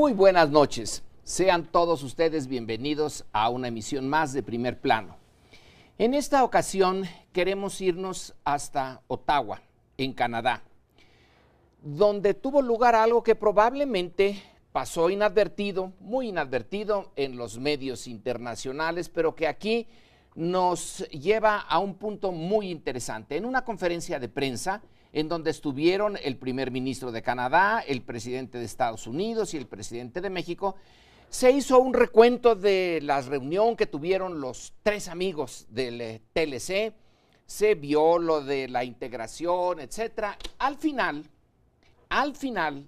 Muy buenas noches. Sean todos ustedes bienvenidos a una emisión más de Primer Plano. En esta ocasión queremos irnos hasta Ottawa, en Canadá, donde tuvo lugar algo que probablemente pasó inadvertido, muy inadvertido en los medios internacionales, pero que aquí nos lleva a un punto muy interesante. En una conferencia de prensa, en donde estuvieron el primer ministro de Canadá, el presidente de Estados Unidos y el presidente de México, se hizo un recuento de la reunión que tuvieron los tres amigos del TLC, se vio lo de la integración, etcétera. Al final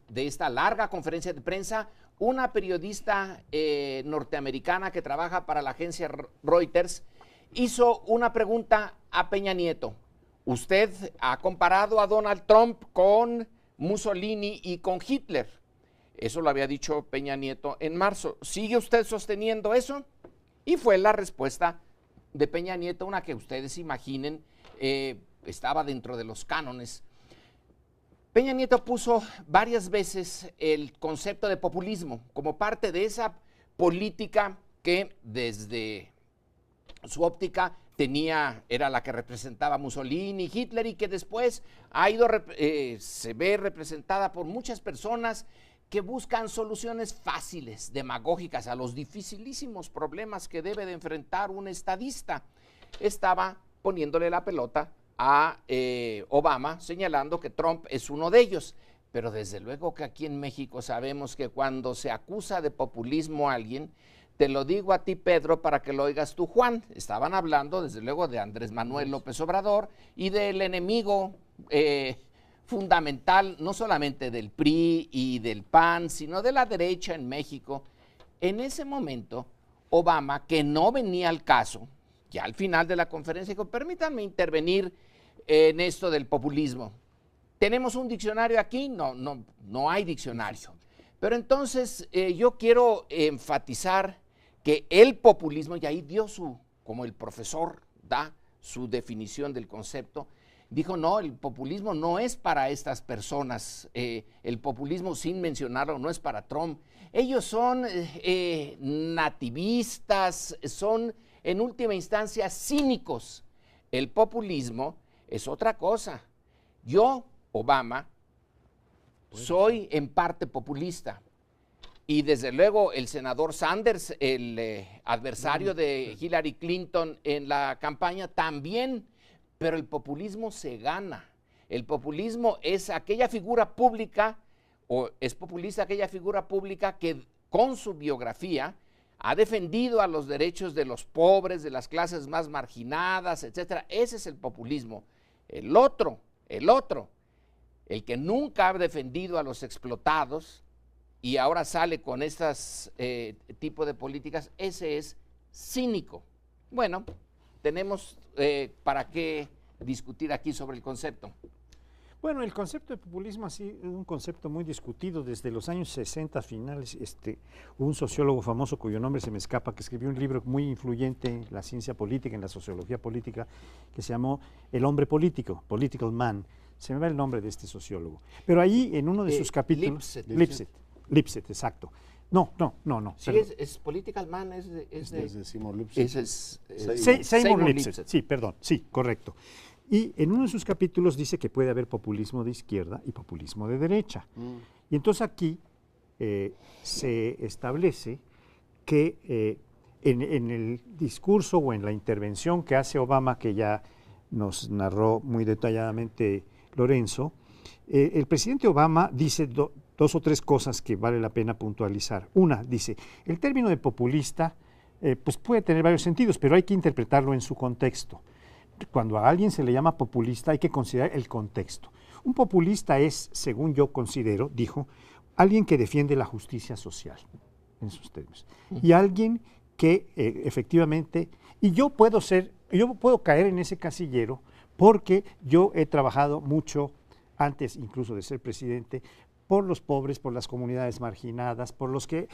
de esta larga conferencia de prensa, una periodista norteamericana que trabaja para la agencia Reuters hizo una pregunta a Peña Nieto. Usted ha comparado a Donald Trump con Mussolini y con Hitler. Eso lo había dicho Peña Nieto en marzo. ¿Sigue usted sosteniendo eso? Y fue la respuesta de Peña Nieto, una que ustedes imaginen estaba dentro de los cánones. Peña Nieto puso varias veces el concepto de populismo como parte de esa política que desde su óptica era la que representaba Mussolini, Hitler, y que después se ve representada por muchas personas que buscan soluciones fáciles, demagógicas a los dificilísimos problemas que debe de enfrentar un estadista. Estaba poniéndole la pelota a Obama, señalando que Trump es uno de ellos. Pero desde luego que aquí en México sabemos que cuando se acusa de populismo a alguien, te lo digo a ti, Pedro, para que lo oigas tú, Juan. Estaban hablando, desde luego, de Andrés Manuel López Obrador y del enemigo fundamental, no solamente del PRI y del PAN, sino de la derecha en México. En ese momento, Obama, que no venía al caso, ya al final de la conferencia, dijo, permítanme intervenir en esto del populismo. ¿Tenemos un diccionario aquí? No hay diccionario. Pero entonces yo quiero enfatizar que el populismo, y ahí dio como el profesor da su definición del concepto, dijo, no, el populismo no es para estas personas, el populismo, sin mencionarlo, no es para Trump. Ellos son nativistas, son en última instancia cínicos. El populismo es otra cosa. Yo, Obama, soy en parte populista. Y desde luego el senador Sanders, el adversario de Hillary Clinton en la campaña, también. Pero el populismo se gana. El populismo es aquella figura pública, o es populista aquella figura pública que con su biografía ha defendido a los derechos de los pobres, de las clases más marginadas, etcétera. Ese es el populismo. El otro, el que nunca ha defendido a los explotados y ahora sale con estas tipo de políticas, ese es cínico. Bueno, tenemos para qué discutir aquí sobre el concepto. Bueno, el concepto de populismo es un concepto muy discutido desde los años 60 finales. Un sociólogo famoso cuyo nombre se me escapa, que escribió un libro muy influyente en la ciencia política, en la sociología política, que se llamó El hombre político, Political Man. Se me va el nombre de este sociólogo. Pero ahí en uno de sus capítulos... Lipset, exacto. No. Sí, es Political Man, es de Seymour Lipset. Seymour Lipset, sí, perdón, sí, correcto. Y en uno de sus capítulos dice que puede haber populismo de izquierda y populismo de derecha. Y entonces aquí se establece que en el discurso o en la intervención que hace Obama, que ya nos narró muy detalladamente Lorenzo, el presidente Obama dice dos o tres cosas que vale la pena puntualizar. Una, dice, el término de populista pues puede tener varios sentidos, pero hay que interpretarlo en su contexto. Cuando a alguien se le llama populista hay que considerar el contexto. Un populista es, según yo considero, dijo, alguien que defiende la justicia social, en sus términos. Y alguien que efectivamente, y yo puedo caer en ese casillero porque yo he trabajado mucho, antes incluso de ser presidente, por los pobres, por las comunidades marginadas, por los que,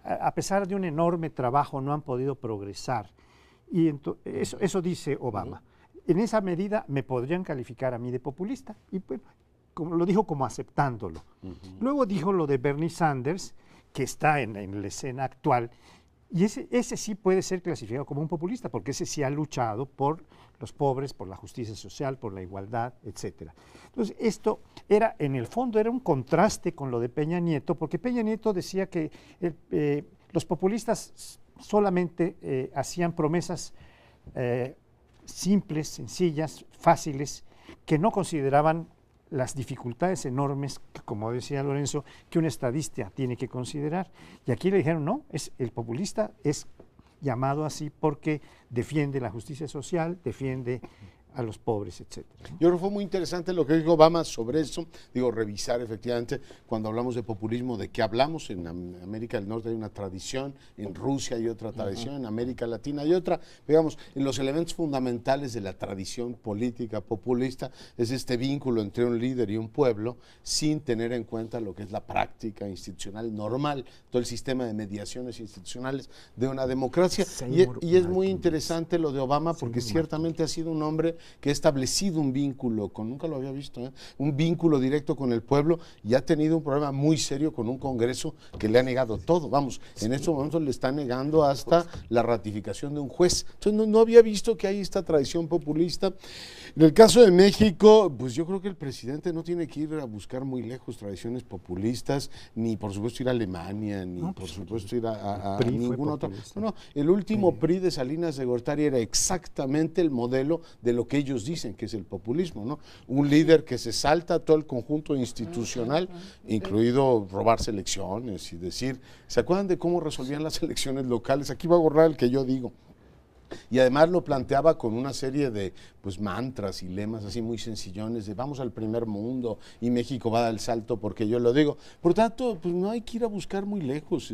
a pesar de un enorme trabajo, no han podido progresar. Y eso dice Obama. En esa medida me podrían calificar a mí de populista, y pues, como lo dijo como aceptándolo. Luego dijo lo de Bernie Sanders, que está en la escena actual. Y ese sí puede ser clasificado como un populista, porque ese sí ha luchado por los pobres, por la justicia social, por la igualdad, etcétera. Entonces, esto era, en el fondo, era un contraste con lo de Peña Nieto, porque Peña Nieto decía que los populistas solamente hacían promesas simples, sencillas, fáciles, que no consideraban las dificultades enormes, como decía Lorenzo, que un estadista tiene que considerar. Y aquí le dijeron, no, el populista es llamado así porque defiende la justicia social, defiende a los pobres, etcétera. Yo creo que fue muy interesante lo que dijo Obama sobre eso, revisar efectivamente cuando hablamos de populismo, de qué hablamos. En América del Norte hay una tradición, en Rusia hay otra tradición, en América Latina hay otra. Digamos, en los elementos fundamentales de la tradición política populista es este vínculo entre un líder y un pueblo, sin tener en cuenta lo que es la práctica institucional normal, todo el sistema de mediaciones institucionales de una democracia. Y es muy interesante lo de Obama, porque ciertamente ha sido un hombre que ha establecido un vínculo, nunca lo había visto, un vínculo directo con el pueblo, y ha tenido un problema muy serio con un Congreso que le ha negado todo. Vamos, en estos momentos le está negando hasta la ratificación de un juez. Entonces no había visto que hay esta tradición populista. En el caso de México, pues yo creo que el presidente no tiene que ir a buscar muy lejos tradiciones populistas, ni por supuesto ir a Alemania, ni por supuesto ir a ninguna otra. No, el último PRI de Salinas de Gortari era exactamente el modelo de lo que ellos dicen que es el populismo, ¿no? Un líder que se salta todo el conjunto institucional, incluido robarse elecciones y decir, ¿se acuerdan de cómo resolvían las elecciones locales? Aquí va a borrar el que yo digo. Y además lo planteaba con una serie de mantras y lemas así muy sencillones de vamos al primer mundo y México va a dar el salto porque yo lo digo. Por tanto, no hay que ir a buscar muy lejos.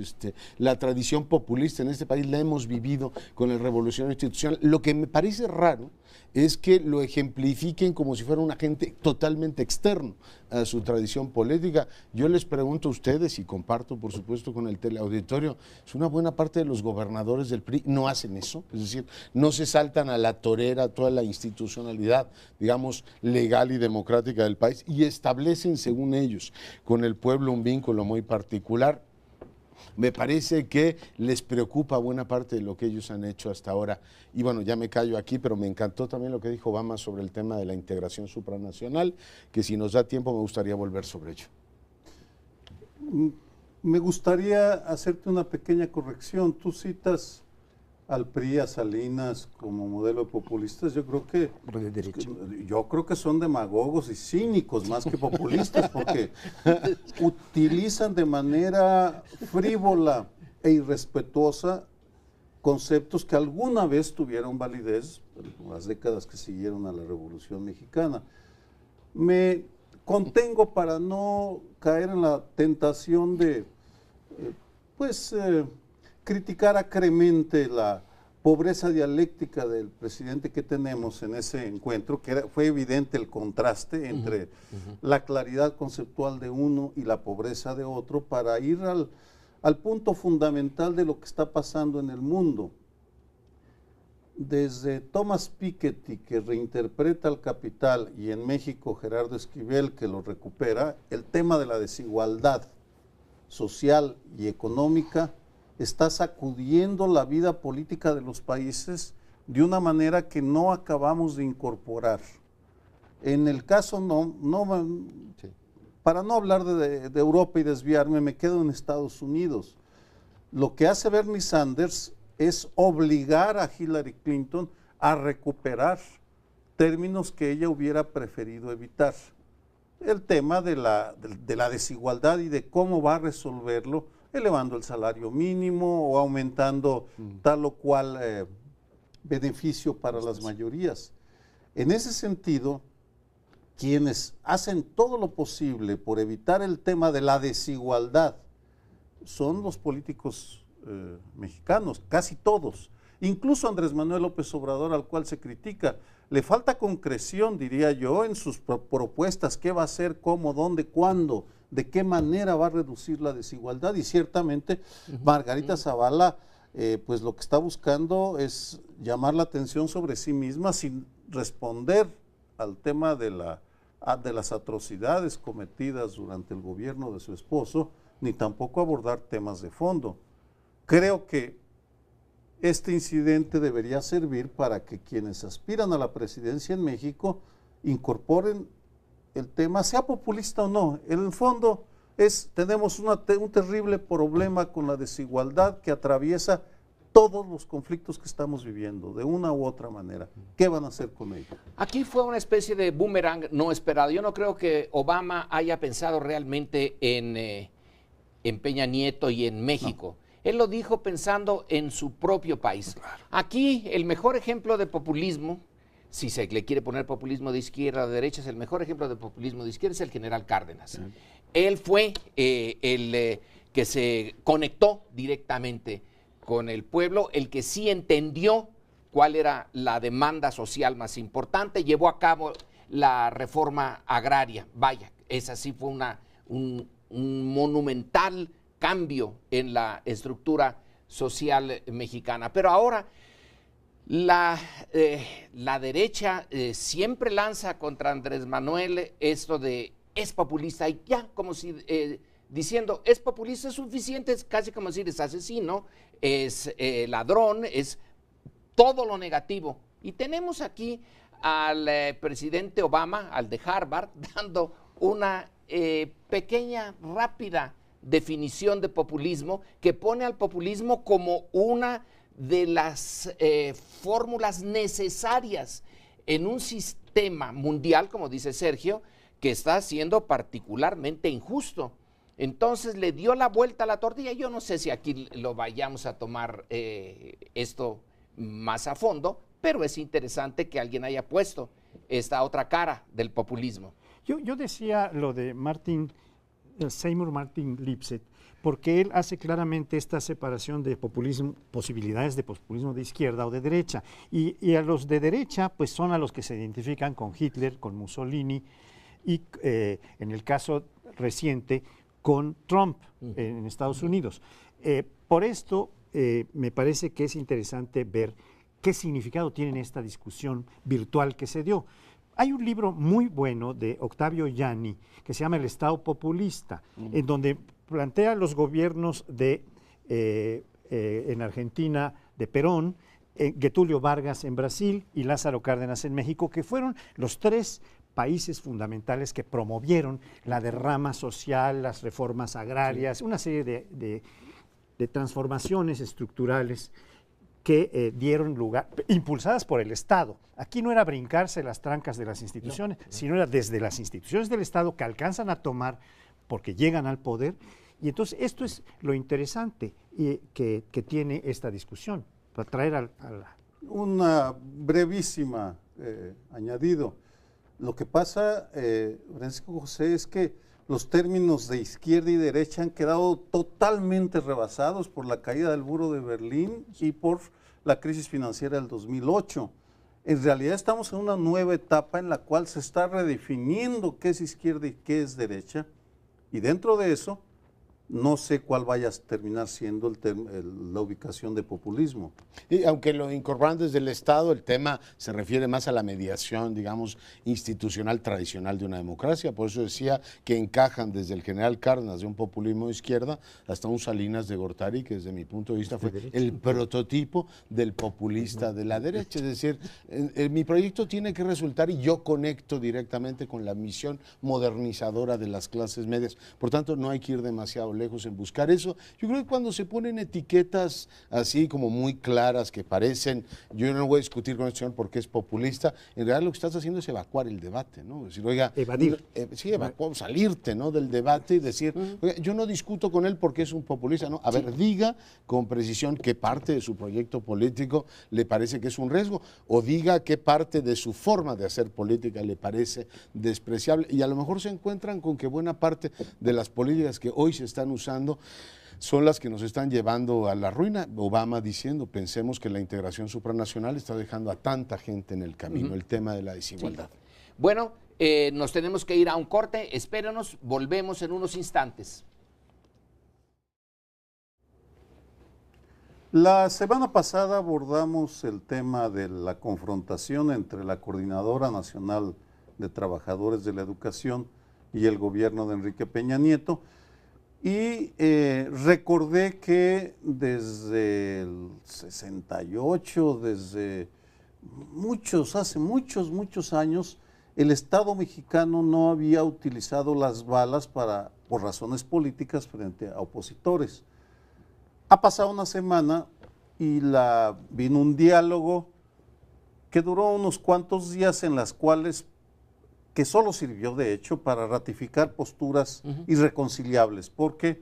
La tradición populista en este país la hemos vivido con la revolución institucional. Lo que me parece raro es que lo ejemplifiquen como si fuera un agente totalmente externo a su tradición política. Yo les pregunto a ustedes, y comparto por supuesto con el teleauditorio, es una buena parte de los gobernadores del PRI no hacen eso, es decir, no se saltan a la torera toda la institucionalidad, digamos, legal y democrática del país, y establecen, según ellos, con el pueblo un vínculo muy particular. Me parece que les preocupa buena parte de lo que ellos han hecho hasta ahora. Y bueno, ya me callo aquí, pero me encantó también lo que dijo Obama sobre el tema de la integración supranacional, que si nos da tiempo me gustaría volver sobre ello. Me gustaría hacerte una pequeña corrección. Tú citas al PRI, a Salinas como modelo de populistas. Yo creo que son demagogos y cínicos más que populistas, porque utilizan de manera frívola e irrespetuosa conceptos que alguna vez tuvieron validez en las décadas que siguieron a la Revolución Mexicana. Me contengo para no caer en la tentación de criticar acremente la pobreza dialéctica del presidente que tenemos en ese encuentro, que fue evidente el contraste entre la claridad conceptual de uno y la pobreza de otro, para ir al punto fundamental de lo que está pasando en el mundo. Desde Thomas Piketty, que reinterpreta el Capital, y en México Gerardo Esquivel, que lo recupera, el tema de la desigualdad social y económica está sacudiendo la vida política de los países de una manera que no acabamos de incorporar. En el caso, para no hablar de Europa y desviarme, me quedo en Estados Unidos. Lo que hace Bernie Sanders es obligar a Hillary Clinton a recuperar términos que ella hubiera preferido evitar. El tema de la desigualdad y de cómo va a resolverlo, elevando el salario mínimo o aumentando tal o cual beneficio para las mayorías. En ese sentido, quienes hacen todo lo posible por evitar el tema de la desigualdad son los políticos mexicanos, casi todos. Incluso Andrés Manuel López Obrador, al cual se critica, le falta concreción, diría yo, en sus propuestas, qué va a hacer, cómo, dónde, cuándo, de qué manera va a reducir la desigualdad. Y ciertamente Margarita Zavala, pues lo que está buscando es llamar la atención sobre sí misma sin responder al tema de las atrocidades cometidas durante el gobierno de su esposo, ni tampoco abordar temas de fondo. Creo que este incidente debería servir para que quienes aspiran a la presidencia en México incorporen el tema, sea populista o no. En el fondo tenemos un terrible problema con la desigualdad que atraviesa todos los conflictos que estamos viviendo, de una u otra manera. ¿Qué van a hacer con ello? Aquí fue una especie de boomerang no esperado. Yo no creo que Obama haya pensado realmente en Peña Nieto y en México. No. Él lo dijo pensando en su propio país. Claro. Aquí el mejor ejemplo de populismo, si se le quiere poner populismo de izquierda o de derecha, es el mejor ejemplo de populismo de izquierda, es el general Cárdenas. Sí. Él fue el que se conectó directamente con el pueblo, el que sí entendió cuál era la demanda social más importante, llevó a cabo la reforma agraria. Vaya, esa sí fue un monumental cambio en la estructura social mexicana. Pero ahora la derecha siempre lanza contra Andrés Manuel esto de es populista y ya, como si diciendo es populista es suficiente, es casi como decir es asesino, es ladrón, es todo lo negativo. Y tenemos aquí al presidente Obama, al de Harvard, dando una pequeña, rápida definición de populismo que pone al populismo como una de las fórmulas necesarias en un sistema mundial, como dice Sergio, que está siendo particularmente injusto. Entonces le dio la vuelta a la tortilla. Yo no sé si aquí lo vayamos a tomar esto más a fondo, pero es interesante que alguien haya puesto esta otra cara del populismo. Yo decía lo de Seymour Martin Lipset, porque él hace claramente esta separación de populismo, posibilidades de populismo de izquierda o de derecha. Y a los de derecha, pues son a los que se identifican con Hitler, con Mussolini y en el caso reciente, con Trump en Estados Unidos. Por esto me parece que es interesante ver qué significado tiene esta discusión virtual que se dio. Hay un libro muy bueno de Octavio Yanni que se llama El Estado Populista, en donde plantea los gobiernos en Argentina de Perón, Getúlio Vargas en Brasil y Lázaro Cárdenas en México, que fueron los tres países fundamentales que promovieron la derrama social, las reformas agrarias, una serie de transformaciones estructurales que dieron lugar, impulsadas por el Estado. Aquí no era brincarse las trancas de las instituciones, sino era desde las instituciones del Estado que alcanzan a tomar porque llegan al poder. Y entonces esto es lo interesante que tiene esta discusión, para traer a la... Una brevísima añadido. Lo que pasa, Francisco José, es que los términos de izquierda y derecha han quedado totalmente rebasados por la caída del muro de Berlín y por la crisis financiera del 2008. En realidad estamos en una nueva etapa en la cual se está redefiniendo qué es izquierda y qué es derecha, y dentro de eso no sé cuál vaya a terminar siendo la ubicación de populismo. Y aunque lo incorporan desde el Estado, el tema se refiere más a la mediación, digamos, institucional tradicional de una democracia. Por eso decía que encajan desde el general Cárdenas de un populismo de izquierda hasta un Salinas de Gortari, que desde mi punto de vista fue el prototipo del populista de la derecha. Es decir, mi proyecto tiene que resultar, y yo conecto directamente con la misión modernizadora de las clases medias. Por tanto, no hay que ir demasiado lejos en buscar eso. Yo creo que cuando se ponen etiquetas así como muy claras que parecen, yo no voy a discutir con este señor porque es populista, en realidad lo que estás haciendo es evacuar el debate, ¿no? Es decir, oiga, evadir. Sí, salirte, ¿no?, del debate y decir, oiga, yo no discuto con él porque es un populista, ¿no? A ver, diga con precisión qué parte de su proyecto político le parece que es un riesgo, o diga qué parte de su forma de hacer política le parece despreciable, y a lo mejor se encuentran con que buena parte de las políticas que hoy se están usando son las que nos están llevando a la ruina. Obama diciendo, pensemos que la integración supranacional está dejando a tanta gente en el camino, el tema de la desigualdad. Sí. Bueno, nos tenemos que ir a un corte, espérenos, volvemos en unos instantes. La semana pasada abordamos el tema de la confrontación entre la Coordinadora Nacional de Trabajadores de la Educación y el gobierno de Enrique Peña Nieto, Y recordé que desde el 68, desde hace muchos años, el Estado mexicano no había utilizado las balas por razones políticas frente a opositores. Ha pasado una semana y vino un diálogo que duró unos cuantos días, en las cuales, que solo sirvió de hecho para ratificar posturas irreconciliables, porque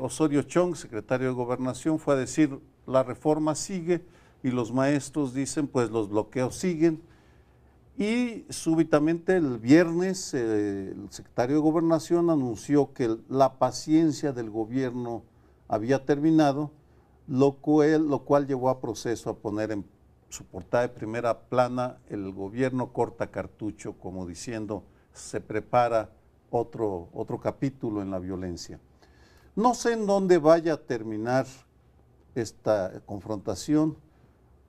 Osorio Chong, secretario de Gobernación, fue a decir: la reforma sigue, y los maestros dicen: pues los bloqueos siguen. Y súbitamente el viernes el secretario de Gobernación anunció que la paciencia del gobierno había terminado, lo cual llevó a Proceso a poner en su portada de primera plana: el gobierno corta cartucho, como diciendo, se prepara otro capítulo en la violencia. No sé en dónde vaya a terminar esta confrontación.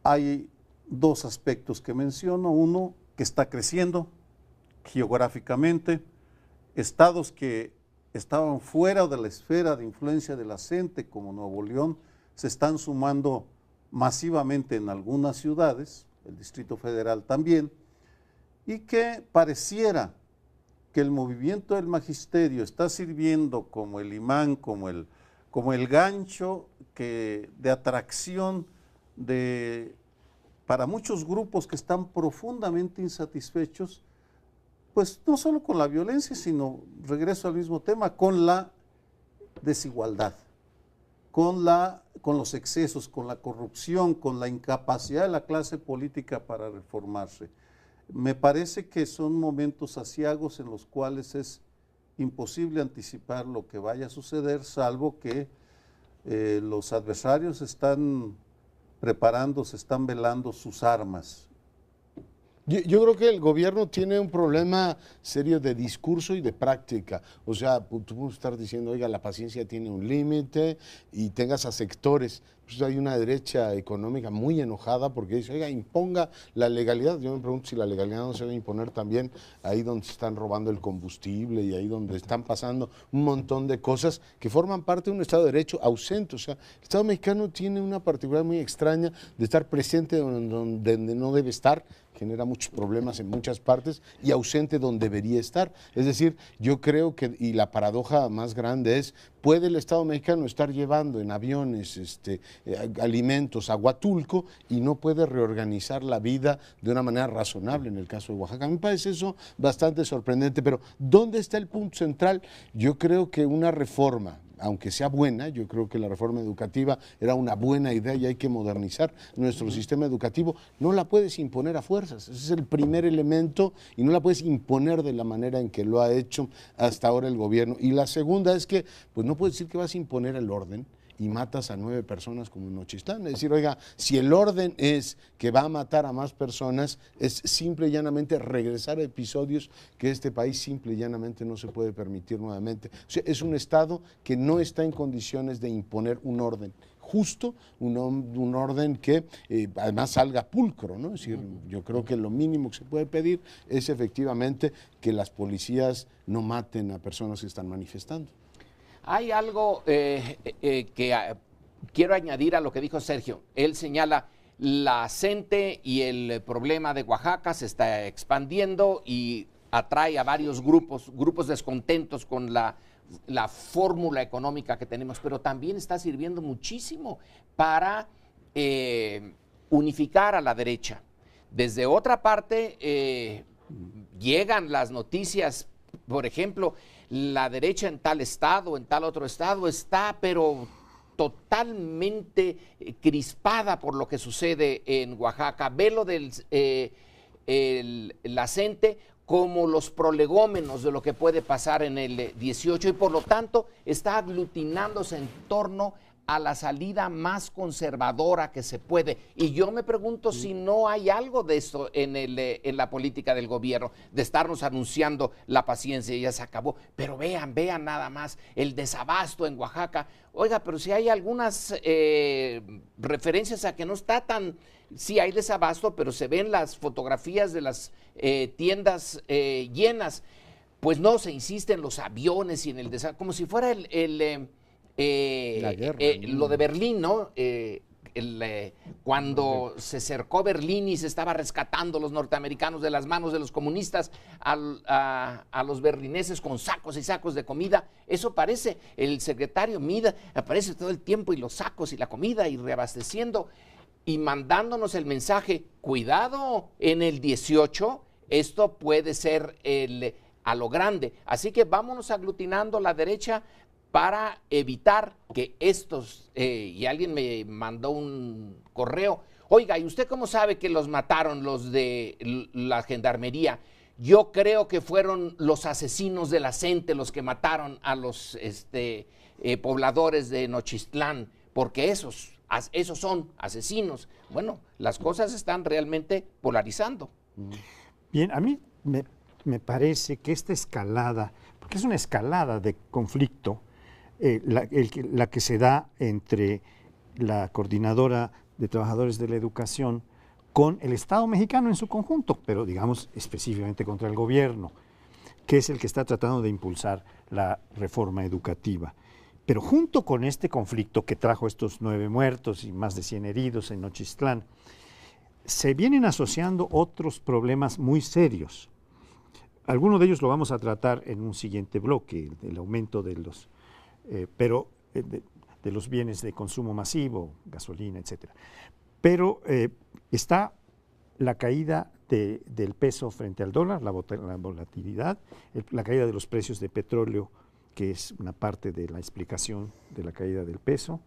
Hay dos aspectos que menciono. Uno, que está creciendo geográficamente. Estados que estaban fuera de la esfera de influencia de la CENTE, como Nuevo León, se están sumando masivamente en algunas ciudades, el Distrito Federal también, y que pareciera que el movimiento del magisterio está sirviendo como el imán, como el gancho de atracción para muchos grupos que están profundamente insatisfechos, pues no solo con la violencia, sino, regreso al mismo tema, con la desigualdad, con los excesos, con la corrupción, con la incapacidad de la clase política para reformarse. Me parece que son momentos aciagos en los cuales es imposible anticipar lo que vaya a suceder, salvo que los adversarios están preparándose, están velando sus armas. Yo creo que el gobierno tiene un problema serio de discurso y de práctica. O sea, tú puedes estar diciendo: oiga, la paciencia tiene un límite, y tengas a sectores. Pues hay una derecha económica muy enojada porque dice: oiga, imponga la legalidad. Yo me pregunto si la legalidad no se debe imponer también ahí donde se están robando el combustible y ahí donde están pasando un montón de cosas que forman parte de un Estado de Derecho ausente. O sea, el Estado mexicano tiene una particularidad muy extraña de estar presente donde no debe estar, genera muchos problemas en muchas partes, y ausente donde debería estar. Es decir, yo creo que, y la paradoja más grande es: ¿puede el Estado mexicano estar llevando en aviones alimentos a Huatulco y no puede reorganizar la vida de una manera razonable en el caso de Oaxaca? Me parece eso bastante sorprendente, pero ¿dónde está el punto central? Yo creo que una reforma, aunque sea buena, yo creo que la reforma educativa era una buena idea y hay que modernizar nuestro sistema educativo, no la puedes imponer a fuerzas. Ese es el primer elemento, y no la puedes imponer de la manera en que lo ha hecho hasta ahora el gobierno. Y la segunda es que, pues no puedes decir que vas a imponer el orden y matas a 9 personas como en Nochistlán. Es decir, oiga, si el orden es que va a matar a más personas, es simple y llanamente regresar a episodios que este país simple y llanamente no se puede permitir nuevamente. O sea, es un Estado que no está en condiciones de imponer un orden justo, un orden que además salga pulcro, ¿no? Es decir, yo creo que lo mínimo que se puede pedir es efectivamente que las policías no maten a personas que están manifestando. Hay algo que quiero añadir a lo que dijo Sergio. Él señala: la CENTE y el problema de Oaxaca se está expandiendo y atrae a varios grupos descontentos con la fórmula económica que tenemos, pero también está sirviendo muchísimo para unificar a la derecha. Desde otra parte, llegan las noticias, por ejemplo, la derecha en tal estado, en tal otro estado, está pero totalmente crispada por lo que sucede en Oaxaca. Ve lo del la CENTE como los prolegómenos de lo que puede pasar en el 18, y por lo tanto está aglutinándose en torno a la salida más conservadora que se puede. Y yo me pregunto si no hay algo de esto en la política del gobierno, de estarnos anunciando la paciencia y ya se acabó. Pero vean nada más el desabasto en Oaxaca. Oiga, pero si hay algunas referencias a que no está tan... Sí hay desabasto, pero se ven las fotografías de las tiendas llenas. pues no, se insiste en los aviones y en el desastre, como si fuera La guerra, lo de Berlín, ¿no? Cuando se cercó Berlín y se estaba rescatando los norteamericanos de las manos de los comunistas a los berlineses con sacos y sacos de comida. Eso parece, el secretario Mida aparece todo el tiempo y los sacos y la comida y reabasteciendo y mandándonos el mensaje, cuidado, en el 18 esto puede ser a lo grande. Así que vámonos aglutinando la derecha para evitar que estos, y alguien me mandó un correo, oiga, ¿y usted cómo sabe que los mataron los de la gendarmería? Yo creo que fueron los asesinos de la CENTE los que mataron a los pobladores de Nochistlán, porque esos son asesinos. Bueno, las cosas están realmente polarizando. Bien, a mí me parece que esta escalada, porque es una escalada de conflicto, la que se da entre la Coordinadora de Trabajadores de la Educación con el Estado mexicano en su conjunto, pero digamos específicamente contra el gobierno, que es el que está tratando de impulsar la reforma educativa. Pero junto con este conflicto que trajo estos 9 muertos y más de 100 heridos en Nochistlán, se vienen asociando otros problemas muy serios. Algunos de ellos lo vamos a tratar en un siguiente bloque, el aumento de los de los bienes de consumo masivo, gasolina, etcétera. Pero está la caída del peso frente al dólar, la volatilidad, la caída de los precios de petróleo, que es una parte de la explicación de la caída del peso,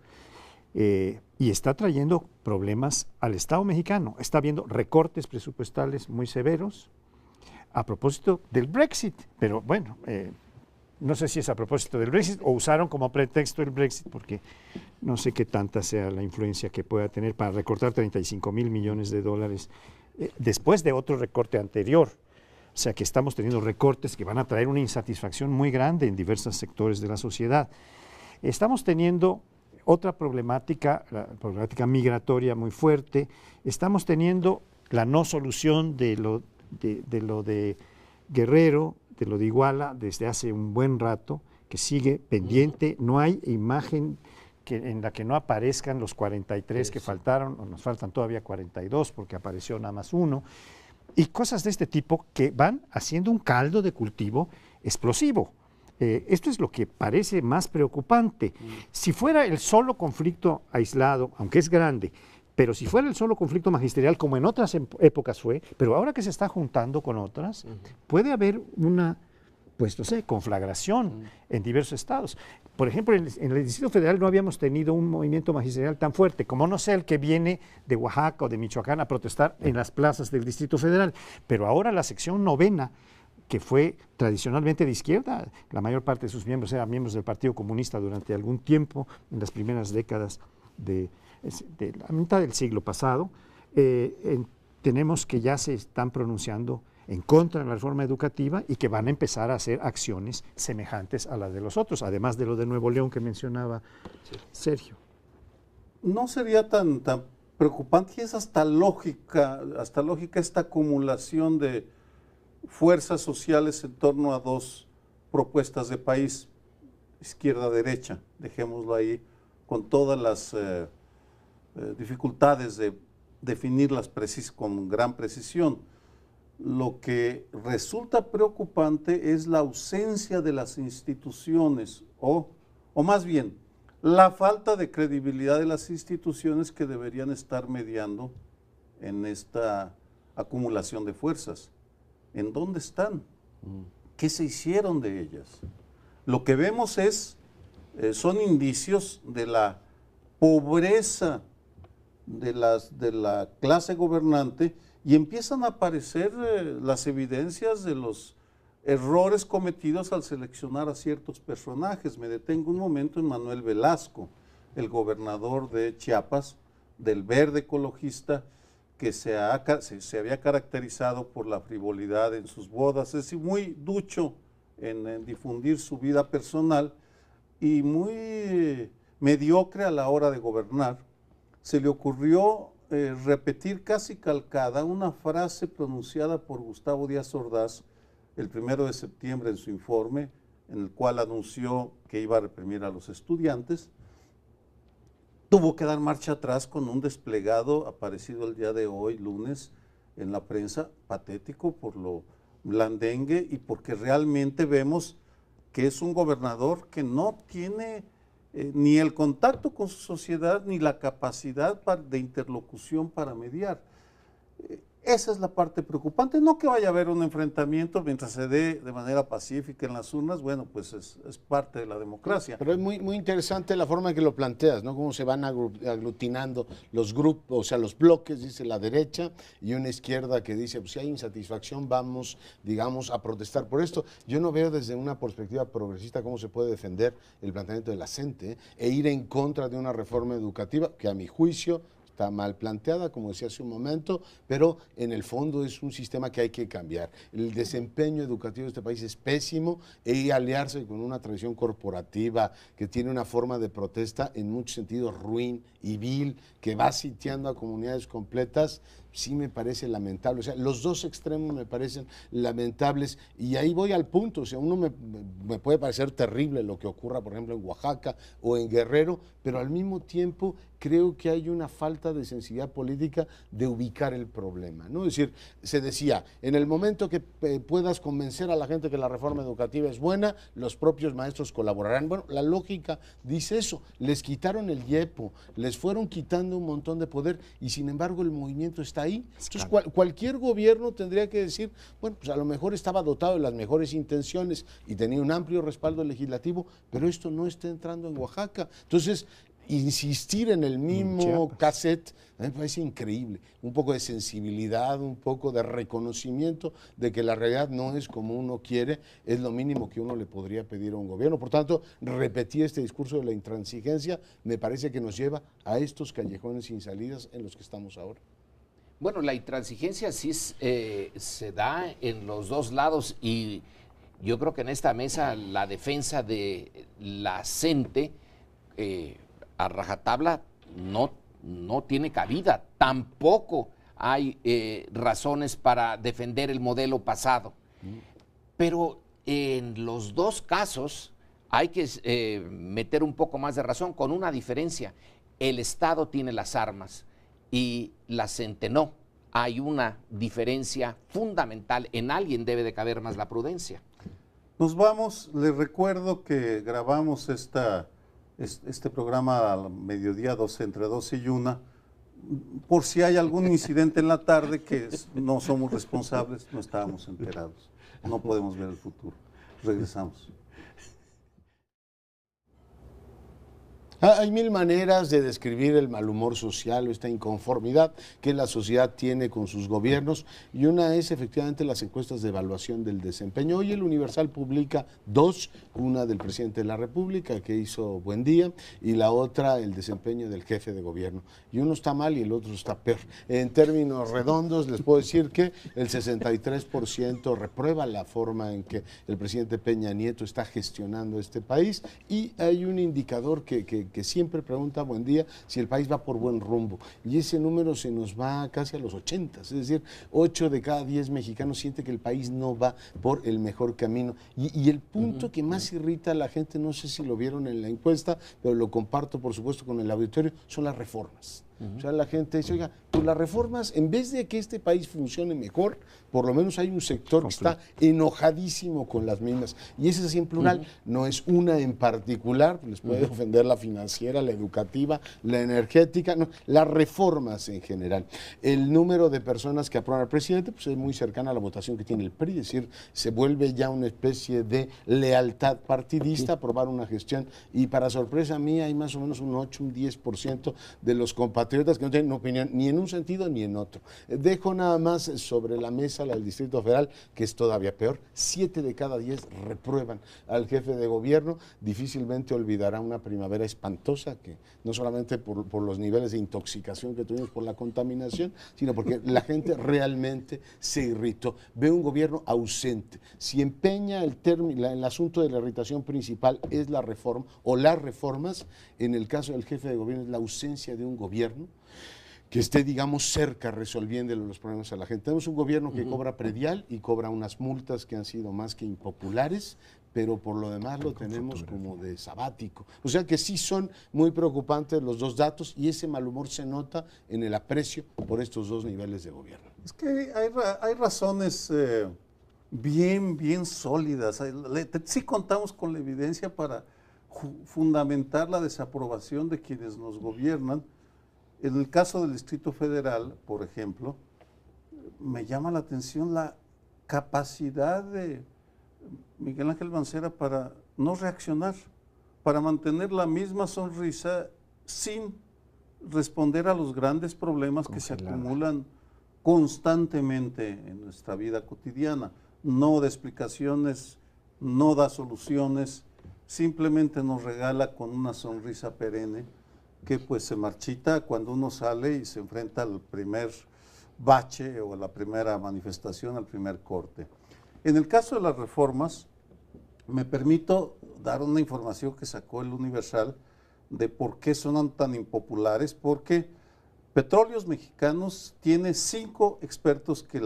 y está trayendo problemas al Estado mexicano. Está habiendo recortes presupuestales muy severos a propósito del Brexit, pero bueno, no sé si es a propósito del Brexit o usaron como pretexto el Brexit, porque no sé qué tanta sea la influencia que pueda tener para recortar 35,000 millones de dólares después de otro recorte anterior. O sea que estamos teniendo recortes que van a traer una insatisfacción muy grande en diversos sectores de la sociedad. Estamos teniendo otra problemática, la problemática migratoria muy fuerte. Estamos teniendo la no solución de lo de Guerrero, de lo de Iguala, desde hace un buen rato, que sigue pendiente. No hay imagen en la que no aparezcan los 43 que faltaron, o nos faltan todavía 42 porque apareció nada más uno, y cosas de este tipo que van haciendo un caldo de cultivo explosivo. Esto es lo que parece más preocupante. Si fuera el solo conflicto aislado, aunque es grande, pero si fuera el solo conflicto magisterial, como en otras épocas fue, pero ahora que se está juntando con otras, puede haber una, pues no sé, conflagración en diversos estados. Por ejemplo, en el Distrito Federal no habíamos tenido un movimiento magisterial tan fuerte, como no sé el que viene de Oaxaca o de Michoacán a protestar en las plazas del Distrito Federal, pero ahora la sección 9ª, que fue tradicionalmente de izquierda, la mayor parte de sus miembros eran miembros del Partido Comunista durante algún tiempo, en las primeras décadas de la mitad del siglo pasado, tenemos que ya se están pronunciando en contra de la reforma educativa y que van a empezar a hacer acciones semejantes a las de los otros, además de lo de Nuevo León que mencionaba Sergio. No sería tan preocupante, y es hasta lógica esta acumulación de fuerzas sociales en torno a dos propuestas de país, izquierda-derecha, dejémoslo ahí, con todas las dificultades de definirlas con gran precisión. Lo que resulta preocupante es la ausencia de las instituciones, o más bien, la falta de credibilidad de las instituciones que deberían estar mediando en esta acumulación de fuerzas. ¿En dónde están? ¿Qué se hicieron de ellas? Lo que vemos son indicios de la pobreza de la clase gobernante, y empiezan a aparecer las evidencias de los errores cometidos al seleccionar a ciertos personajes. Me detengo un momento en Manuel Velasco, el gobernador de Chiapas, del verde ecologista, que se había caracterizado por la frivolidad en sus bodas, es decir, muy ducho en difundir su vida personal y muy mediocre a la hora de gobernar. Se le ocurrió repetir casi calcada una frase pronunciada por Gustavo Díaz Ordaz el 1 de septiembre en su informe, en el cual anunció que iba a reprimir a los estudiantes, tuvo que dar marcha atrás con un desplegado aparecido el día de hoy, lunes, en la prensa, patético por lo blandengue y porque realmente vemos que es un gobernador que no tiene ni el contacto con su sociedad ni la capacidad de interlocución para mediar. Esa es la parte preocupante, no que vaya a haber un enfrentamiento mientras se dé de manera pacífica en las urnas, bueno, pues es parte de la democracia. Pero es muy interesante la forma en que lo planteas, ¿no? Cómo se van aglutinando los grupos, o sea, los bloques, dice la derecha, y una izquierda que dice, pues si hay insatisfacción, vamos, digamos, a protestar por esto. Yo no veo desde una perspectiva progresista cómo se puede defender el planteamiento de la CENTE e ir en contra de una reforma educativa que a mi juicio está mal planteada, como decía hace un momento, pero en el fondo es un sistema que hay que cambiar. El desempeño educativo de este país es pésimo y aliarse con una tradición corporativa que tiene una forma de protesta en muchos sentidos ruin y vil, que va sitiando a comunidades completas, sí me parece lamentable. O sea, los dos extremos me parecen lamentables y ahí voy al punto. O sea, uno me puede parecer terrible lo que ocurra, por ejemplo, en Oaxaca o en Guerrero, pero al mismo tiempo creo que hay una falta de sensibilidad política de ubicar el problema, ¿no? Es decir, se decía, en el momento que puedas convencer a la gente que la reforma educativa es buena, los propios maestros colaborarán. Bueno, la lógica dice eso, les quitaron el IEPO, les fueron quitando un montón de poder y sin embargo el movimiento está ahí. Entonces cualquier gobierno tendría que decir, bueno, pues a lo mejor estaba dotado de las mejores intenciones y tenía un amplio respaldo legislativo, pero esto no está entrando en Oaxaca. Entonces, insistir en el mismo cassette me parece increíble. Un poco de sensibilidad, un poco de reconocimiento de que la realidad no es como uno quiere, es lo mínimo que uno le podría pedir a un gobierno. Por tanto, repetir este discurso de la intransigencia me parece que nos lleva a estos callejones sin salidas en los que estamos ahora. Bueno, la intransigencia sí se da en los dos lados y yo creo que en esta mesa la defensa de la CENTE a rajatabla no tiene cabida, tampoco hay razones para defender el modelo pasado. Pero en los dos casos hay que meter un poco más de razón, con una diferencia. El Estado tiene las armas y la CENTE no. Hay una diferencia fundamental, en alguien debe de caber más la prudencia. Nos vamos, les recuerdo que grabamos este programa al mediodía, entre 12 y 1, por si hay algún incidente en la tarde que no somos responsables, no estábamos enterados, no podemos ver el futuro. Regresamos. Hay mil maneras de describir el mal humor social o esta inconformidad que la sociedad tiene con sus gobiernos y una es efectivamente las encuestas de evaluación del desempeño. Hoy el Universal publica dos, una del presidente de la República que hizo buen día y la otra el desempeño del jefe de gobierno. Y uno está mal y el otro está peor. En términos redondos les puedo decir que el 63% reprueba la forma en que el presidente Peña Nieto está gestionando este país y hay un indicador que siempre pregunta, buen día, si el país va por buen rumbo. Y ese número se nos va casi a los 80, es decir, 8 de cada 10 mexicanos siente que el país no va por el mejor camino. Y el punto que más irrita a la gente, no sé si lo vieron en la encuesta, pero lo comparto por supuesto con el auditorio, son las reformas. O sea, la gente dice, oiga, pues las reformas, en vez de que este país funcione mejor, por lo menos hay un sector que está enojadísimo con las mismas. Y ese es así en plural, no es una en particular, les puede ofender la financiera, la educativa, la energética, no, las reformas en general. El número de personas que aprueban al presidente pues es muy cercana a la votación que tiene el PRI, es decir, se vuelve ya una especie de lealtad partidista aprobar una gestión. Y para sorpresa mía hay más o menos un 8, un 10% de los compatriotas que no tienen opinión ni en un sentido ni en otro. Dejo nada más sobre la mesa la del Distrito Federal, que es todavía peor. 7 de cada 10 reprueban al jefe de gobierno. Difícilmente olvidará una primavera espantosa, que no solamente por los niveles de intoxicación que tuvimos por la contaminación, sino porque la gente realmente se irritó. Ve un gobierno ausente. Si empeña el asunto de la irritación principal es la reforma o las reformas, en el caso del jefe de gobierno es la ausencia de un gobierno esté, digamos, cerca resolviéndole los problemas a la gente. Tenemos un gobierno que cobra predial y cobra unas multas que han sido más que impopulares, pero por lo demás lo tenemos como de sabático. O sea que sí son muy preocupantes los dos datos y ese mal humor se nota en el aprecio por estos dos niveles de gobierno. Es que hay razones bien sólidas. Sí contamos con la evidencia para fundamentar la desaprobación de quienes nos gobiernan. En el caso del Distrito Federal, por ejemplo, me llama la atención la capacidad de Miguel Ángel Mancera para no reaccionar, para mantener la misma sonrisa sin responder a los grandes problemas que se acumulan constantemente en nuestra vida cotidiana. No da explicaciones, no da soluciones, simplemente nos regala con una sonrisa perenne que pues se marchita cuando uno sale y se enfrenta al primer bache o a la primera manifestación, al primer corte. En el caso de las reformas, me permito dar una información que sacó el Universal de por qué son tan impopulares, porque Petróleos Mexicanos tiene 5 expertos que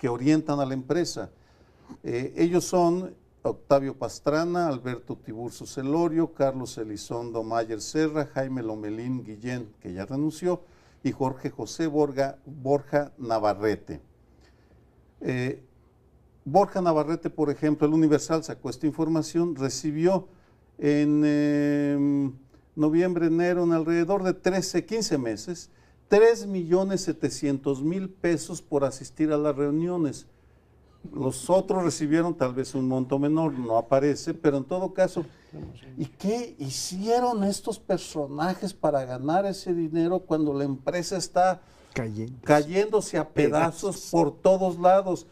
orientan a la empresa. Ellos son Octavio Pastrana, Alberto Tiburcio Celorio, Carlos Elizondo Mayer Serra, Jaime Lomelín Guillén, que ya renunció, y Jorge José Borja Navarrete. Borja Navarrete, por ejemplo, el Universal sacó esta información, recibió en noviembre, enero, en alrededor de 15 meses, 3.700.000 pesos por asistir a las reuniones. Los otros recibieron tal vez un monto menor, no aparece, pero en todo caso, ¿y qué hicieron estos personajes para ganar ese dinero cuando la empresa está cayéndose a pedazos por todos lados?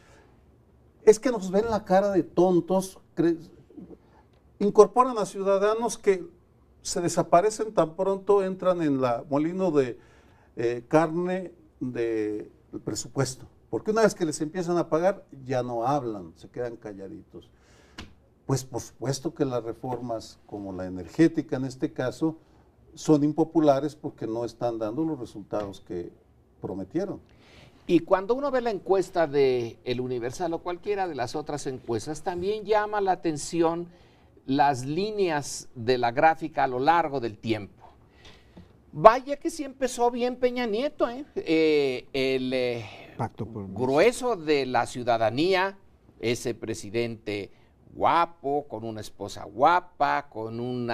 Es que nos ven la cara de tontos, incorporan a ciudadanos que se desaparecen tan pronto entran en la molino de carne del presupuesto. Porque una vez que les empiezan a pagar, ya no hablan, se quedan calladitos. Pues por supuesto que las reformas, como la energética en este caso, son impopulares porque no están dando los resultados que prometieron. Y cuando uno ve la encuesta de El Universal o cualquiera de las otras encuestas, también llama la atención las líneas de la gráfica a lo largo del tiempo. Vaya que sí empezó bien Peña Nieto, el Pacto por grueso de la ciudadanía, ese presidente guapo, con una esposa guapa, con un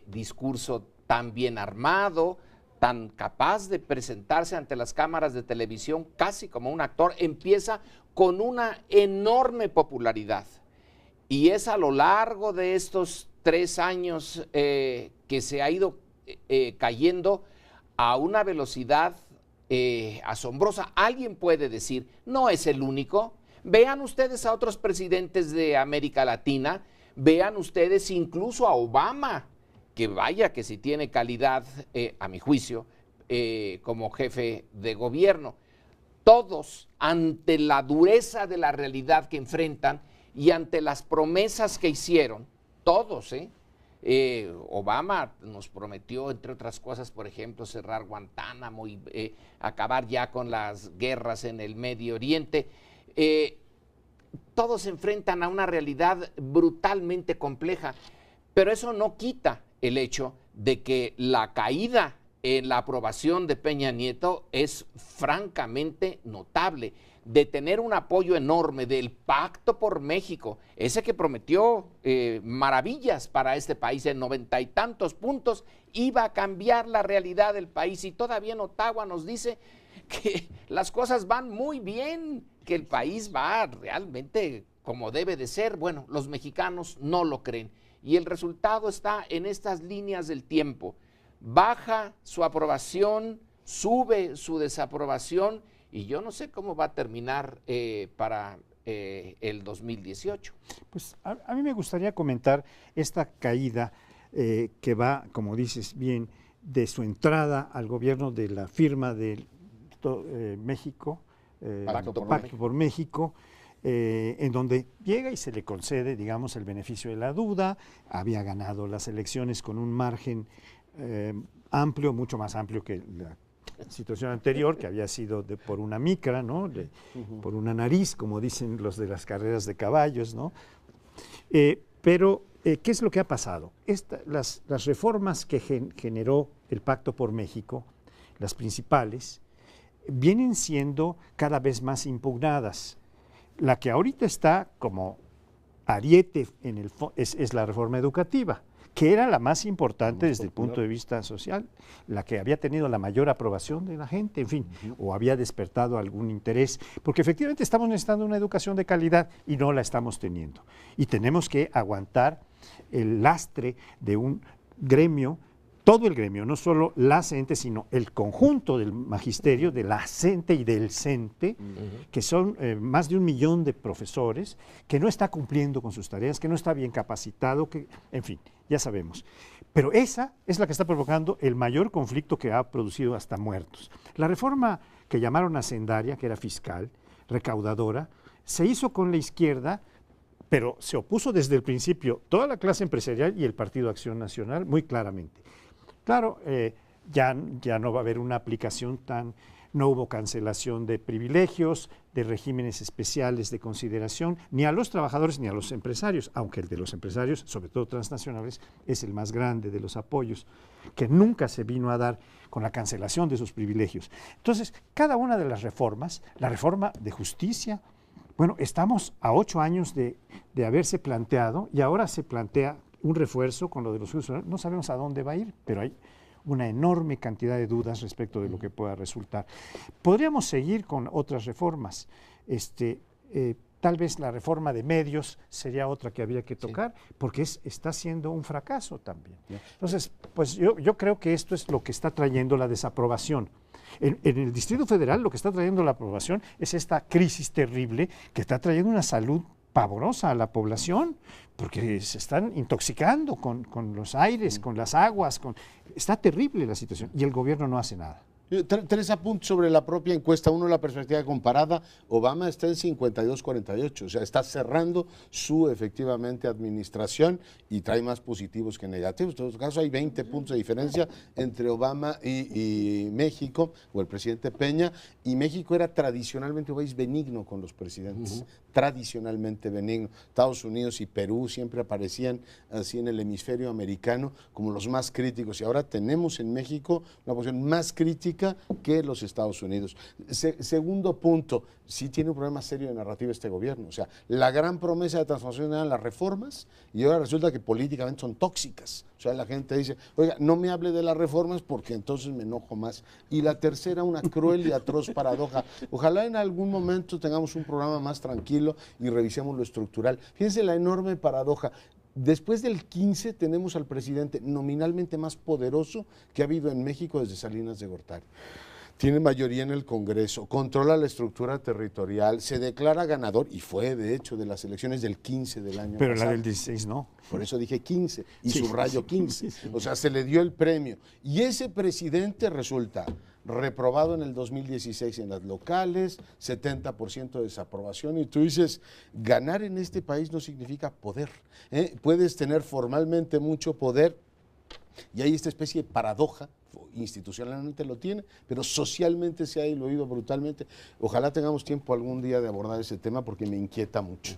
discurso tan bien armado, tan capaz de presentarse ante las cámaras de televisión casi como un actor, empieza con una enorme popularidad. Y es a lo largo de estos 3 años que se ha ido cayendo a una velocidad asombrosa. Alguien puede decir, no es el único. Vean ustedes a otros presidentes de América Latina, vean ustedes incluso a Obama, que vaya que si tiene calidad, a mi juicio, como jefe de gobierno. Todos, ante la dureza de la realidad que enfrentan y ante las promesas que hicieron, todos, Obama nos prometió, entre otras cosas, por ejemplo, cerrar Guantánamo y acabar ya con las guerras en el Medio Oriente. Todos se enfrentan a una realidad brutalmente compleja, pero eso no quita el hecho de que la caída en la aprobación de Peña Nieto es francamente notable, de tener un apoyo enorme del Pacto por México, ese que prometió maravillas para este país en 90 y tantos puntos, iba a cambiar la realidad del país, y todavía en Ottawa nos dice que las cosas van muy bien, que el país va realmente como debe de ser. Bueno, los mexicanos no lo creen, y el resultado está en estas líneas del tiempo. Baja su aprobación, sube su desaprobación, y yo no sé cómo va a terminar para el 2018. Pues a mí me gustaría comentar esta caída que va, como dices bien, de su entrada al gobierno, de la firma de México, Pacto por México, en donde llega y se le concede, digamos, el beneficio de la duda. Había ganado las elecciones con un margen amplio, mucho más amplio que situación anterior, que había sido por una micra, ¿no? Por una nariz, como dicen los de las carreras de caballos, ¿no? Pero, ¿qué es lo que ha pasado? Las reformas que generó el Pacto por México, las principales, vienen siendo cada vez más impugnadas. La que ahorita está como ariete es la reforma educativa, que era la más importante desde el punto de vista social, la que había tenido la mayor aprobación de la gente, en fin, o había despertado algún interés, porque efectivamente estamos necesitando una educación de calidad y no la estamos teniendo. Y tenemos que aguantar el lastre de un gremio, todo el gremio, no solo la CENTE, sino el conjunto del magisterio, de la CENTE y del CENTE, que son más de 1 millón de profesores, que no está cumpliendo con sus tareas, que no está bien capacitado, que, en fin, ya sabemos. Pero esa es la que está provocando el mayor conflicto que ha producido hasta muertos. La reforma que llamaron hacendaria, que era fiscal, recaudadora, se hizo con la izquierda, pero se opuso desde el principio toda la clase empresarial y el Partido Acción Nacional muy claramente. Claro, ya no va a haber una aplicación no hubo cancelación de privilegios, de regímenes especiales de consideración, ni a los trabajadores ni a los empresarios, aunque el de los empresarios, sobre todo transnacionales, es el más grande de los apoyos, que nunca se vino a dar con la cancelación de esos privilegios. Entonces, cada una de las reformas, la reforma de justicia, bueno, estamos a 8 años de haberse planteado y ahora se plantea un refuerzo con lo de los juicios. No sabemos a dónde va a ir, pero hay una enorme cantidad de dudas respecto de lo que pueda resultar. Podríamos seguir con otras reformas. Tal vez la reforma de medios sería otra que habría que tocar, porque está siendo un fracaso también. Entonces, pues yo creo que esto es lo que está trayendo la desaprobación. En el Distrito Federal lo que está trayendo la aprobación es esta crisis terrible que está trayendo una salud pavorosa a la población, porque se están intoxicando con los aires, con las aguas, está terrible la situación y el gobierno no hace nada. 3 apuntes sobre la propia encuesta. Uno, la perspectiva comparada. Obama está en 52-48, o sea, está cerrando su efectivamente administración y trae más positivos que negativos. En todo caso, hay 20 puntos de diferencia entre Obama y México, o el presidente Peña, y México era tradicionalmente un país benigno con los presidentes, tradicionalmente benigno. Estados Unidos y Perú siempre aparecían así en el hemisferio americano como los más críticos, y ahora tenemos en México una posición más crítica que los Estados Unidos. Segundo punto, sí tiene un problema serio de narrativa este gobierno. O sea, la gran promesa de transformación eran las reformas y ahora resulta que políticamente son tóxicas. O sea, la gente dice, oiga, no me hable de las reformas porque entonces me enojo más. Y la tercera, una cruel y atroz paradoja. Ojalá en algún momento tengamos un programa más tranquilo y revisemos lo estructural. Fíjense la enorme paradoja. Después del 15 tenemos al presidente nominalmente más poderoso que ha habido en México desde Salinas de Gortari. Tiene mayoría en el Congreso, controla la estructura territorial, se declara ganador y fue de hecho de las elecciones del 15 del año Pero pasado. la del 16 no. Por eso dije 15 y subrayo 15. O sea, se le dio el premio. Y ese presidente resulta reprobado en el 2016 en las locales, 70% de desaprobación, y tú dices, ganar en este país no significa poder. Puedes tener formalmente mucho poder, y hay esta especie de paradoja, institucionalmente lo tiene, pero socialmente se ha diluido brutalmente. Ojalá tengamos tiempo algún día de abordar ese tema porque me inquieta mucho.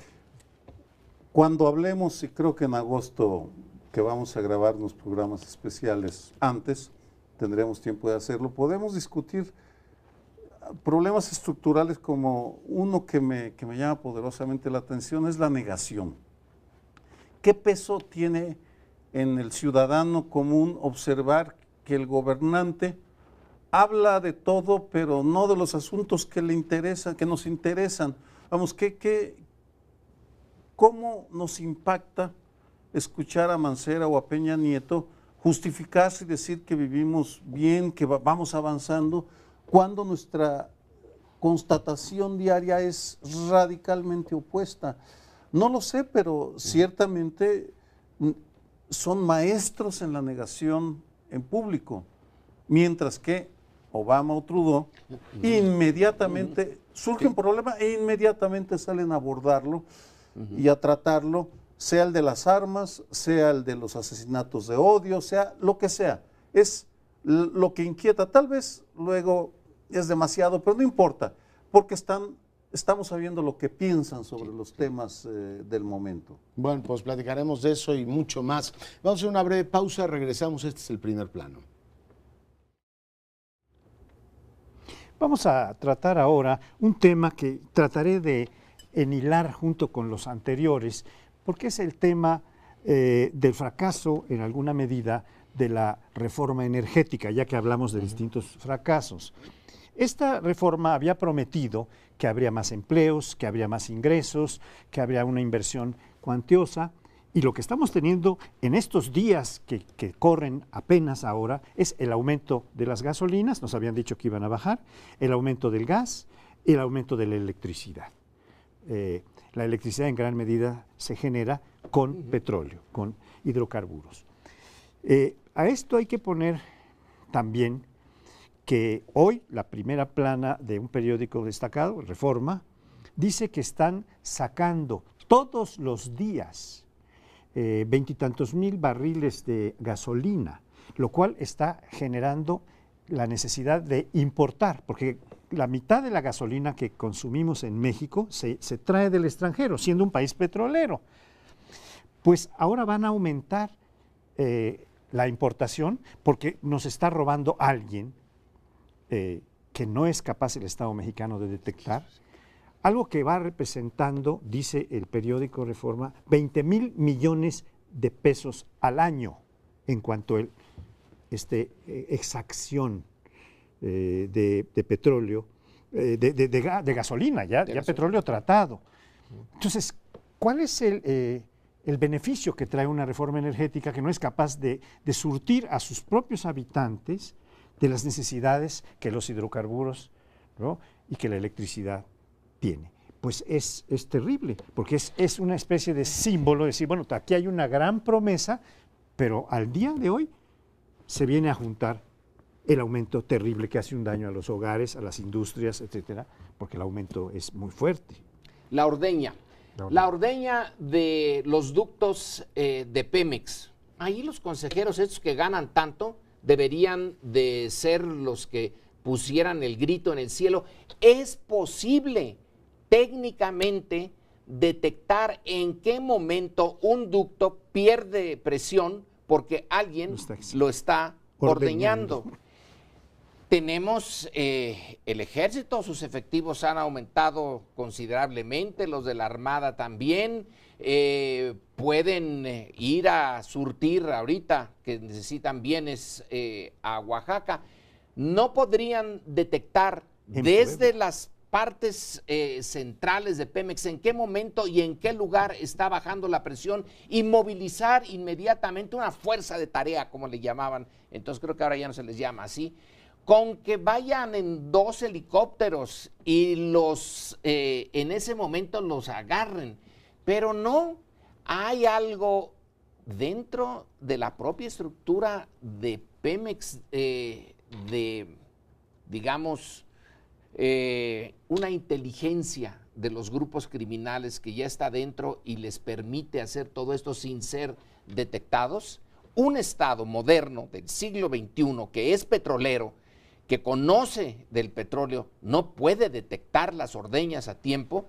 Cuando hablemos, y creo que en agosto que vamos a grabar unos programas especiales antes, tendremos tiempo de hacerlo, podemos discutir problemas estructurales como uno que me llama poderosamente la atención es la negación. ¿Qué peso tiene en el ciudadano común observar que el gobernante habla de todo, pero no de los asuntos que le interesan, que nos interesan? Vamos, ¿cómo nos impacta escuchar a Mancera o a Peña Nieto justificarse y decir que vivimos bien, que vamos avanzando, cuando nuestra constatación diaria es radicalmente opuesta? No lo sé, pero ciertamente son maestros en la negación en público, mientras que Obama o Trudeau inmediatamente surge un problema e inmediatamente salen a abordarlo y a tratarlo, sea el de las armas, sea el de los asesinatos de odio, sea lo que sea. Es lo que inquieta. Tal vez luego es demasiado, pero no importa, porque estamos sabiendo lo que piensan sobre los temas del momento. Bueno, pues platicaremos de eso y mucho más. Vamos a hacer una breve pausa, regresamos, este es el primer plano. Vamos a tratar ahora un tema que trataré de enhilar junto con los anteriores, porque es el tema del fracaso, en alguna medida, de la reforma energética, ya que hablamos de distintos fracasos. Esta reforma había prometido que habría más empleos, que habría más ingresos, que habría una inversión cuantiosa, y lo que estamos teniendo en estos días que corren apenas ahora es el aumento de las gasolinas, nos habían dicho que iban a bajar, el aumento del gas, el aumento de la electricidad. La electricidad en gran medida se genera con petróleo, con hidrocarburos. A esto hay que poner también que hoy la primera plana de un periódico destacado, Reforma, dice que están sacando todos los días 20 y tantos mil barriles de gasolina, lo cual está generando la necesidad de importar, porque la mitad de la gasolina que consumimos en México se trae del extranjero, siendo un país petrolero. Pues ahora van a aumentar la importación porque nos está robando alguien que no es capaz el Estado mexicano de detectar, algo que va representando, dice el periódico Reforma, 20,000 millones de pesos al año en cuanto a exacción de petróleo, de gasolina, ya petróleo tratado. Entonces, ¿cuál es el beneficio que trae una reforma energética que no es capaz de surtir a sus propios habitantes de las necesidades que los hidrocarburos, ¿no?, y que la electricidad tiene? Pues es terrible, porque es una especie de símbolo, de decir, bueno, aquí hay una gran promesa, pero al día de hoy se viene a juntar el aumento terrible que hace un daño a los hogares, a las industrias, etcétera, porque el aumento es muy fuerte. La ordeña de los ductos de Pemex. Ahí los consejeros estos que ganan tanto deberían de ser los que pusieran el grito en el cielo. Es posible técnicamente detectar en qué momento un ducto pierde presión porque alguien lo está ordeñando. Tenemos el ejército, sus efectivos han aumentado considerablemente, los de la Armada también, pueden ir a surtir ahorita que necesitan bienes a Oaxaca. No podrían detectar desde las partes centrales de Pemex en qué momento y en qué lugar está bajando la presión y movilizar inmediatamente una fuerza de tarea, como le llamaban. Entonces creo que ahora ya no se les llama así. Con que vayan en 2 helicópteros y los en ese momento los agarren. Pero no, hay algo dentro de la propia estructura de Pemex, digamos, una inteligencia de los grupos criminales que ya está dentro y les permite hacer todo esto sin ser detectados. Un Estado moderno del siglo XXI que es petrolero, que conoce del petróleo, no puede detectar las ordeñas a tiempo.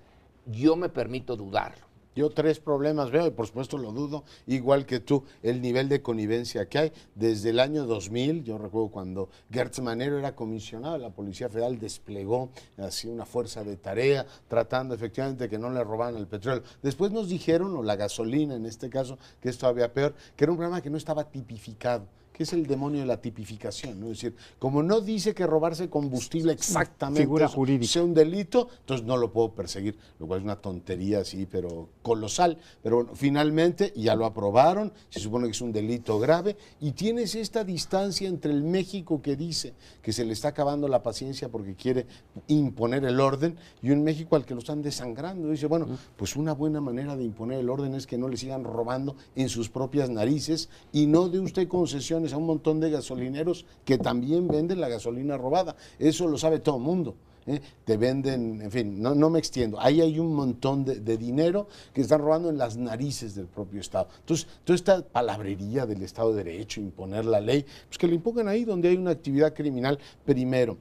Yo me permito dudarlo. Yo 3 problemas veo y por supuesto lo dudo, igual que tú, el nivel de connivencia que hay. Desde el año 2000, yo recuerdo cuando Gertz Manero era comisionado, la Policía Federal desplegó así una fuerza de tarea tratando efectivamente que no le robaran el petróleo. Después nos dijeron, o la gasolina en este caso, que es todavía peor, que era un programa que no estaba tipificado, que es el demonio de la tipificación, ¿no? Es decir, como no dice que robarse combustible exactamente figura jurídica sea un delito, entonces no lo puedo perseguir, lo cual es una tontería así, pero colosal. Pero bueno, finalmente ya lo aprobaron, se supone que es un delito grave, y tienes esta distancia entre el México que dice que se le está acabando la paciencia porque quiere imponer el orden, y un México al que lo están desangrando. Dice, bueno, pues una buena manera de imponer el orden es que no le sigan robando en sus propias narices y no dé usted concesiones a un montón de gasolineros que también venden la gasolina robada. Eso lo sabe todo el mundo. te venden, en fin, no me extiendo. Ahí hay un montón de dinero que están robando en las narices del propio Estado. Entonces, toda esta palabrería del Estado de Derecho, imponer la ley, pues que lo impongan ahí donde hay una actividad criminal primero.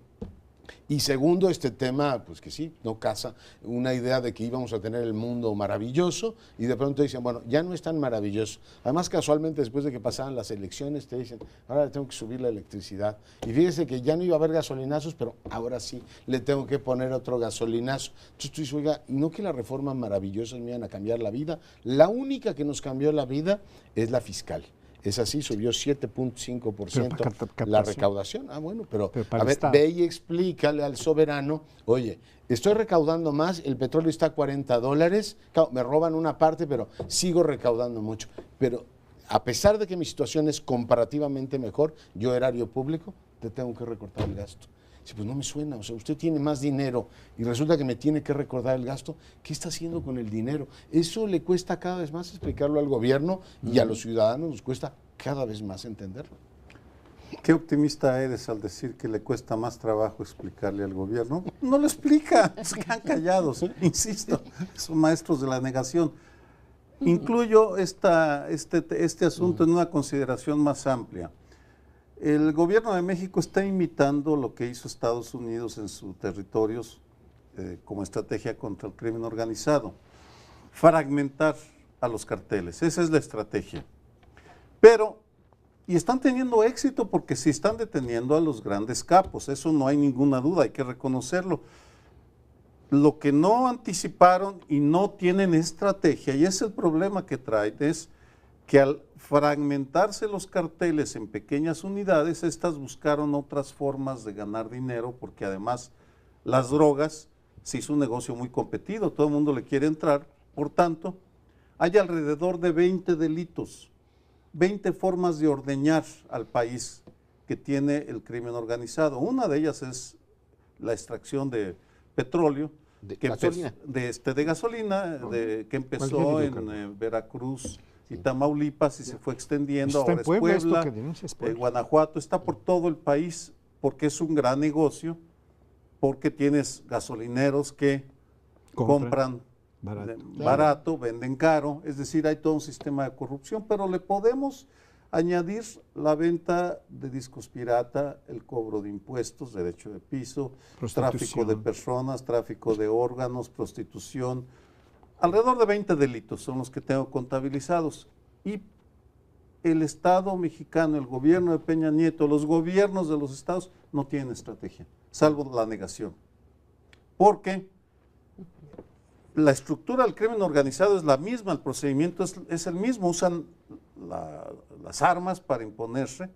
Y segundo, este tema, pues que sí, no casa una idea de que íbamos a tener el mundo maravilloso y de pronto dicen, bueno, ya no es tan maravilloso. Además, casualmente, después de que pasaban las elecciones, te dicen, ahora le tengo que subir la electricidad. Y fíjese que ya no iba a haber gasolinazos, pero ahora sí le tengo que poner otro gasolinazo. Entonces tú dices, oiga, no que las reformas maravillosas me iban a cambiar la vida. La única que nos cambió la vida es la fiscal. Es así, subió 7.5% la recaudación. Ah, bueno, pero a ver, ve y explícale al soberano, oye, estoy recaudando más, el petróleo está a $40, claro, me roban una parte, pero sigo recaudando mucho. Pero a pesar de que mi situación es comparativamente mejor, yo erario público, te tengo que recortar el gasto. Dice, pues no me suena, o sea, usted tiene más dinero y resulta que me tiene que recordar el gasto. ¿Qué está haciendo con el dinero? Eso le cuesta cada vez más explicarlo al gobierno y a los ciudadanos nos cuesta cada vez más entenderlo. Qué optimista eres al decir que le cuesta más trabajo explicarle al gobierno. No lo explica, se quedan callados, insisto, son maestros de la negación. Incluyo este asunto en una consideración más amplia. El gobierno de México está imitando lo que hizo Estados Unidos en sus territorios como estrategia contra el crimen organizado. Fragmentar a los carteles, esa es la estrategia. Y están teniendo éxito porque sí están deteniendo a los grandes capos, eso no hay ninguna duda, hay que reconocerlo. Lo que no anticiparon y no tienen estrategia, y es el problema que trae, es que al fragmentarse los carteles en pequeñas unidades, estas buscaron otras formas de ganar dinero, porque además las drogas se hizo un negocio muy competido, todo el mundo le quiere entrar, por tanto, hay alrededor de 20 delitos, 20 formas de ordeñar al país que tiene el crimen organizado. Una de ellas es la extracción de petróleo, de gasolina, que empezó en Veracruz y Tamaulipas y se fue extendiendo, ahora es Puebla, Guanajuato, está por todo el país porque es un gran negocio, porque tienes gasolineros que compran barato, venden caro, es decir, hay todo un sistema de corrupción, pero le podemos añadir la venta de discos pirata, el cobro de impuestos, derecho de piso, tráfico de personas, tráfico de órganos, prostitución. Alrededor de 20 delitos son los que tengo contabilizados. Y el Estado mexicano, el gobierno de Peña Nieto, los gobiernos de los estados no tienen estrategia, salvo la negación. Porque la estructura del crimen organizado es la misma, el procedimiento es el mismo, usan las armas para imponerse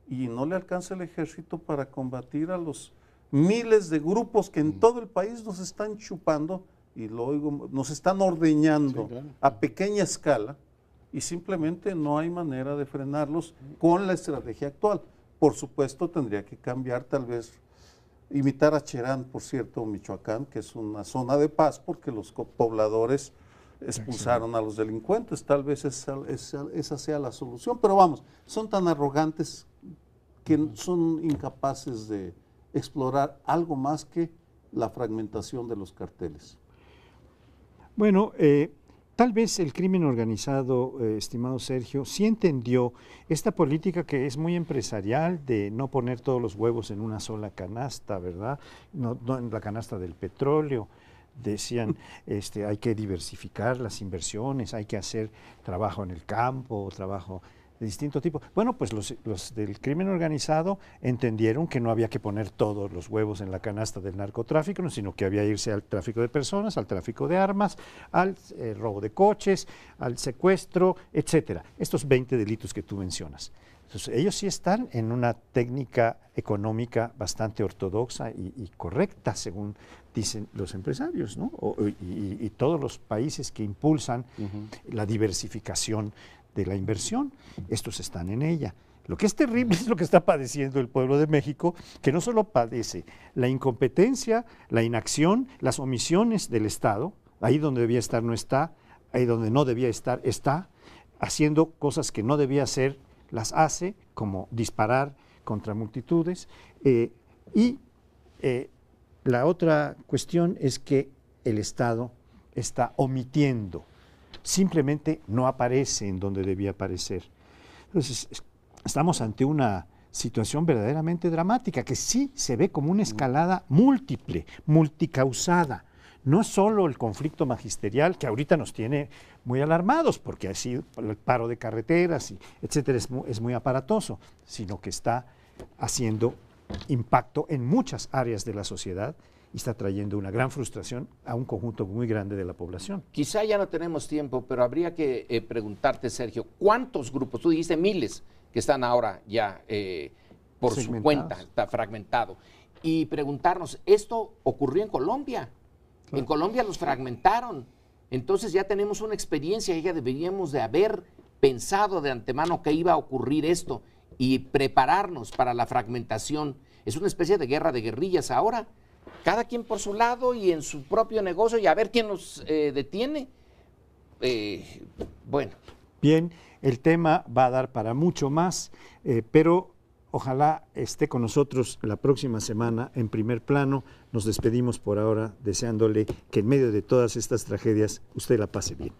y no le alcanza el ejército para combatir a los miles de grupos que en todo el país nos están chupando y luego nos están ordeñando a pequeña escala y simplemente no hay manera de frenarlos con la estrategia actual. Por supuesto tendría que cambiar, tal vez imitar a Cherán, por cierto, Michoacán, que es una zona de paz porque los pobladores expulsaron a los delincuentes, tal vez esa sea la solución, pero vamos, son tan arrogantes que son incapaces de explorar algo más que la fragmentación de los carteles. Bueno, tal vez el crimen organizado, estimado Sergio, sí entendió esta política que es muy empresarial de no poner todos los huevos en una sola canasta, ¿verdad? No en la canasta del petróleo. Decían, hay que diversificar las inversiones, hay que hacer trabajo en el campo, trabajo de distinto tipo. Bueno, pues los del crimen organizado entendieron que no había que poner todos los huevos en la canasta del narcotráfico, sino que había que irse al tráfico de personas, al tráfico de armas, al robo de coches, al secuestro, etcétera. Estos 20 delitos que tú mencionas. Entonces, ellos sí están en una técnica económica bastante ortodoxa y correcta, según dicen los empresarios, ¿no? Y todos los países que impulsan la diversificación de la inversión, estos están en ella. Lo que es terrible es lo que está padeciendo el pueblo de México, que no solo padece la incompetencia, la inacción, las omisiones del Estado, ahí donde debía estar no está, ahí donde no debía estar está, haciendo cosas que no debía hacer, las hace, como disparar contra multitudes, la otra cuestión es que el Estado está omitiendo, simplemente no aparece en donde debía aparecer. Entonces, estamos ante una situación verdaderamente dramática, que sí se ve como una escalada múltiple, multicausada. No solo el conflicto magisterial, que ahorita nos tiene muy alarmados, porque ha sido el paro de carreteras, y etcétera, es muy aparatoso, sino que está haciendo impacto en muchas áreas de la sociedad y está trayendo una gran frustración a un conjunto muy grande de la población. Quizá ya no tenemos tiempo, pero habría que preguntarte, Sergio, ¿cuántos grupos? Tú dijiste miles que están ahora ya por su cuenta, está fragmentado. Y preguntarnos, ¿esto ocurrió en Colombia? Claro. En Colombia los fragmentaron. Entonces ya tenemos una experiencia y ya deberíamos de haber pensado de antemano que iba a ocurrir esto y prepararnos para la fragmentación. Es una especie de guerra de guerrillas ahora. Cada quien por su lado y en su propio negocio y a ver quién nos detiene. Bueno. Bien, el tema va a dar para mucho más, pero ojalá esté con nosotros la próxima semana en Primer Plano. Nos despedimos por ahora deseándole que en medio de todas estas tragedias usted la pase bien.